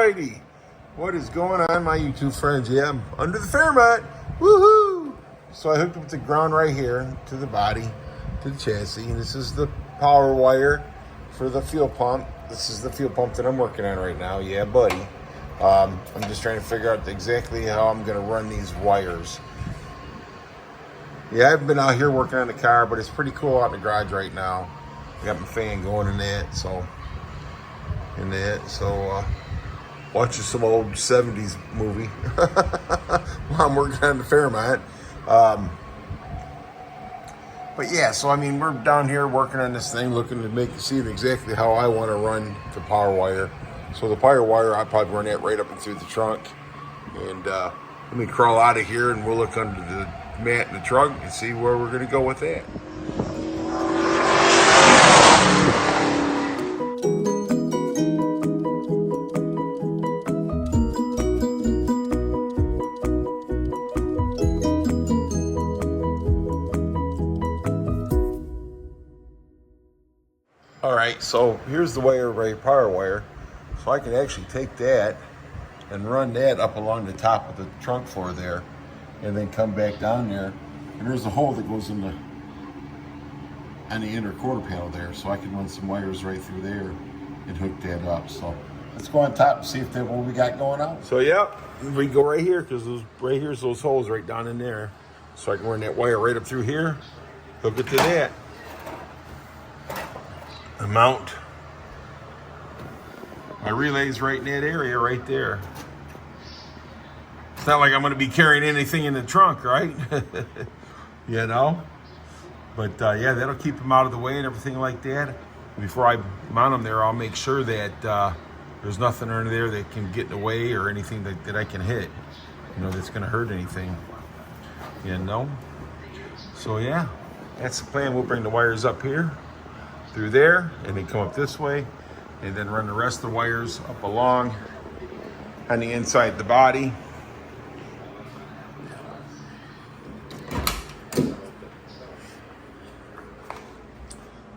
righty. What is going on, my YouTube friends? Yeah, I'm under the Fairmont. Woohoo! So I hooked up the ground right here to the body, to the chassis. And this is the power wire for the fuel pump. This is the fuel pump that I'm working on right now. Yeah, buddy. I'm just trying to figure out exactly how I'm going to run these wires. Yeah, I've been out here working on the car, but it's pretty cool out in the garage right now. I got my fan going in that, so watching some old 70s movie while I'm working on the Fairmont. But yeah, so I mean, we're down here working on this thing, looking to see exactly how I want to run the power wire. So the power wire, I probably run that right up and through the trunk. And let me crawl out of here and we'll look under the mat in the trunk and see where we're going to go with that. All right, so here's the wire, right, power wire. So I can actually take that and run that up along the top of the trunk floor there, and then come back down there. And there's a hole that goes in on the inner quarter panel there, so I can run some wires right through there and hook that up. So let's go on top and see if that's what we got going on. So yeah, we go right here because right here's those holes right down in there. So I can run that wire right up through here, hook it to that. And mount my relays right in that area right there. It's not like I'm going to be carrying anything in the trunk, right? You know? But yeah, that'll keep them out of the way and everything like that. Before I mount them there, I'll make sure that there's nothing under there that can get in the way or anything that I can hit, you know, that's going to hurt anything, you know? So yeah, that's the plan. We'll bring the wires up here through there and then come up this way and then run the rest of the wires up along on the inside the body.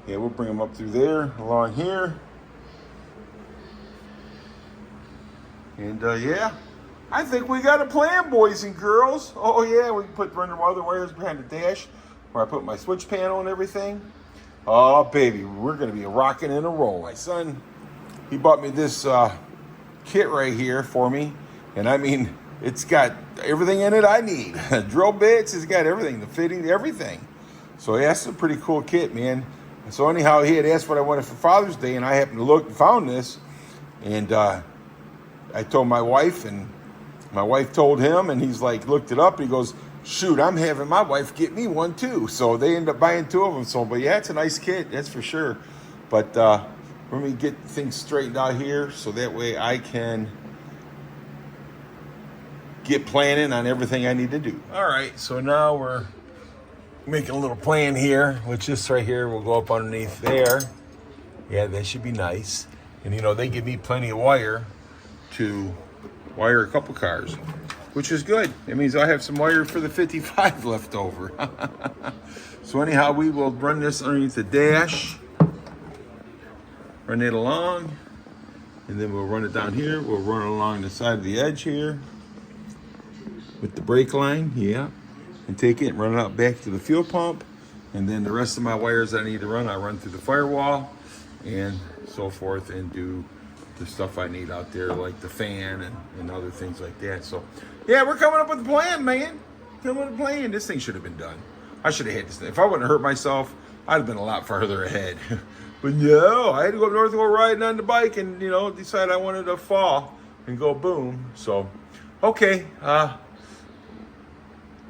Yeah, we'll bring them up through there, along here. And yeah, I think we got a plan, boys and girls. Oh yeah, we can run the other wires behind the dash where I put my switch panel and everything. Oh baby, we're gonna be rocking and a roll. My son, he bought me this kit right here for me. And I mean, it's got everything in it I need. Drill bits, it's got everything, the fitting, everything. So yeah, that's a pretty cool kit, man. And so anyhow, he had asked what I wanted for Father's Day, and I happened to look and found this. And I told my wife, and my wife told him, and he's like, looked it up, and he goes, shoot, I'm having my wife get me one too. So they end up buying two of them. So, but yeah, it's a nice kit, that's for sure. But let me get things straightened out here so that way I can get planning on everything I need to do. All right, so now we're making a little plan here, which this right here will go up underneath there. Yeah, that should be nice. And you know, they give me plenty of wire to wire a couple cars, which is good. It means I have some wire for the 55 left over. So anyhow, we will run this underneath the dash, run it along, and then we'll run it down here. We'll run it along the side of the edge here with the brake line, yeah, and take it and run it out back to the fuel pump. And then the rest of my wires that I need to run, I run through the firewall and so forth, and do the stuff I need out there, like the fan and other things like that. So yeah, we're coming up with a plan, man. Coming up with a plan. This thing should have been done. I should have had this thing. If I wouldn't have hurt myself, I'd have been a lot farther ahead. But no, I had to go up north and go riding on the bike and, you know, decide I wanted to fall and go boom. So, okay, let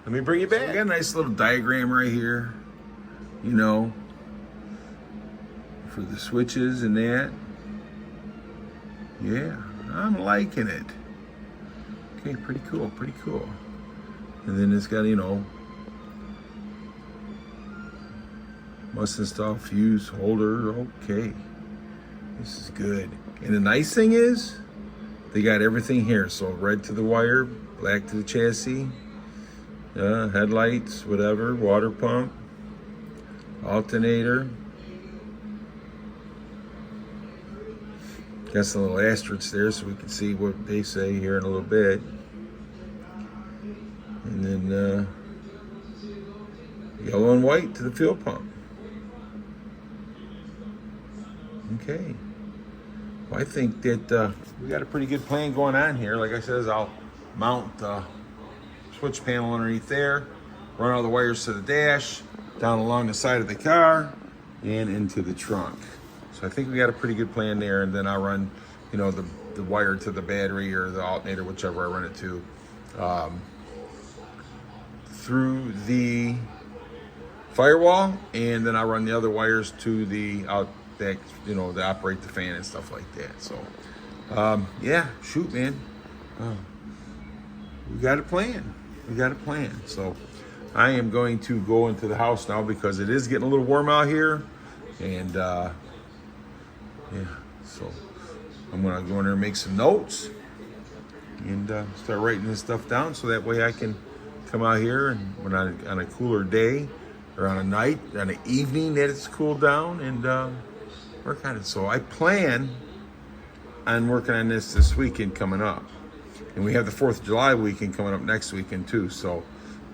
me bring you back. So we got a nice little diagram right here, you know, for the switches and that. Yeah, I'm liking it. Okay, pretty cool, pretty cool. And then it's got, you know, must install fuse holder. Okay, this is good. And the nice thing is, they got everything here. So red to the wire, black to the chassis, headlights, whatever, water pump, alternator. Got some little asterisks there so we can see what they say here in a little bit. And then yellow and white to the fuel pump. Okay. Well, I think that we got a pretty good plan going on here. Like I said, I'll mount the switch panel underneath there, run all the wires to the dash, down along the side of the car, and into the trunk. So I think we got a pretty good plan there, and then I'll run, you know, the wire to the battery or the alternator, whichever I run it to, through the firewall, and then I'll run the other wires to the that, you know, to operate the fan and stuff like that. So yeah, shoot, man, we got a plan. We got a plan. So I am going to go into the house now because it is getting a little warm out here, and yeah, so I'm gonna go in there and make some notes and start writing this stuff down, so that way I can come out here and when on a cooler day or on a night, on an evening that it's cooled down, and work on it. So I plan on working on this weekend coming up, and we have the 4th of July weekend coming up next weekend too. So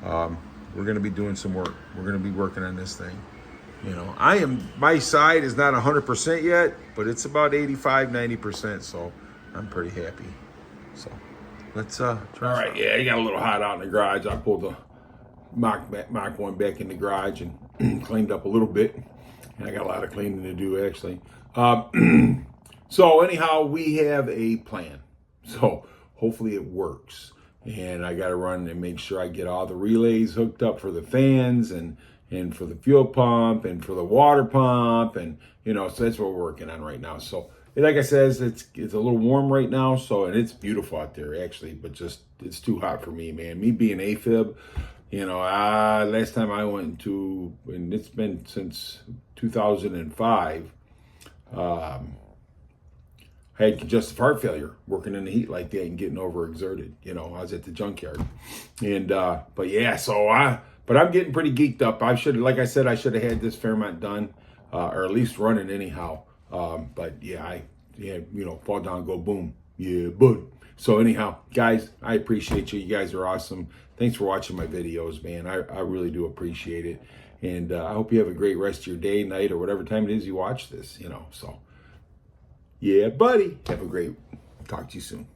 we're going to be doing some work. We're going to be working on this thing. You know, my side is not 100% yet, but it's about 85-90%. So I'm pretty happy. So let's try. All right, yeah, it got a little hot out in the garage. I pulled the Mach 1 back in the garage and cleaned up a little bit. And I got a lot of cleaning to do, actually. So anyhow, we have a plan. So hopefully it works. And I got to run and make sure I get all the relays hooked up for the fans and for the fuel pump and for the water pump. And, you know, so that's what we're working on right now. So like I said, it's a little warm right now. So, and it's beautiful out there, actually. But just, it's too hot for me, man. Me being AFib, you know, last time I went to, and it's been since 2005, I had congestive heart failure working in the heat like that and getting overexerted. You know, I was at the junkyard. And, but yeah, but I'm getting pretty geeked up. Like I said, I should have had this Fairmont done, or at least running anyhow. But yeah, you know, fall down, go boom. Yeah, boom. So anyhow, guys, I appreciate you. You guys are awesome. Thanks for watching my videos, man. I really do appreciate it. And I hope you have a great rest of your day, night, or whatever time it is you watch this, you know. So, yeah, buddy. Have a great, talk to you soon.